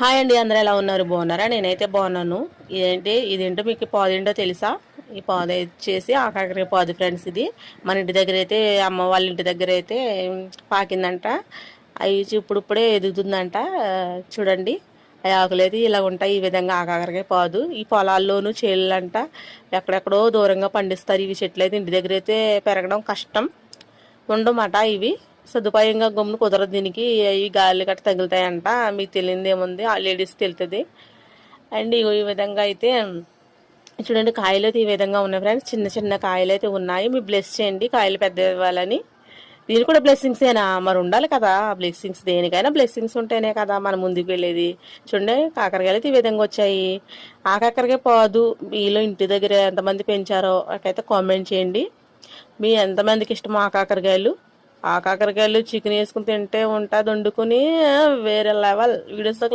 Hi అండి, అందరూ ఎలా ఉన్నారు? బాగున్నారా? నేనైతే బాగున్నాను. ఇదేంటో మీకు పాదేంటో తెలుసా? ఈ పాదు వచ్చేసి ఆకాకరకాయ పాదు ఫ్రెండ్స్. ఇది మన ఇంటి దగ్గర అయితే, అమ్మ వాళ్ళ ఇంటి దగ్గర అయితే పాకిందంట. అవి ఇప్పుడిప్పుడే ఎదుగుతుందంట. చూడండి, ఆ ఆకులు అయితే ఇలా ఉంటాయి. ఈ విధంగా ఆకాకరకాయ పాదు ఈ పొలాల్లోనూ చేళ్ళంట ఎక్కడెక్కడో దూరంగా పండిస్తారు. ఇవి చెట్లు అయితే ఇంటి దగ్గర అయితే పెరగడం కష్టం ఉండమాట. ఇవి సదుపాయంగా గమ్మును కుదరదు. దీనికి ఈ గాలి గట్ట తగులుతాయంట. మీకు తెలియదు ఏముంది, ఆ లేడీస్ తెలుస్తుంది. అండ్ ఈ విధంగా అయితే చూడండి, కాయలు అయితే ఈ విధంగా ఉన్నాయి ఫ్రెండ్స్. చిన్న చిన్న కాయలు అయితే ఉన్నాయి. మీరు బ్లెస్ చేయండి కాయలు పెద్ద ఇవ్వాలని. దీని కూడా బ్లెస్సింగ్సేనా? మరి ఉండాలి కదా బ్లెస్సింగ్స్. దేనికైనా బ్లెస్సింగ్స్ ఉంటేనే కదా మనం ముందుకు వెళ్ళేది. చూడండి, కాకరకాయలు అయితే ఈ విధంగా వచ్చాయి. ఆ కాకరకాయ పాదు మీలో ఇంటి దగ్గర ఎంతమంది పెంచారో నాకైతే కామెంట్ చేయండి. మీ ఎంతమందికి ఇష్టమో ఆ కాకరకాయలు. ఆ కాకరకాయలు చికెన్ వేసుకుని తింటే ఉంటుంది వండుకుని, వేరే లెవెల్. వీడియోస్తో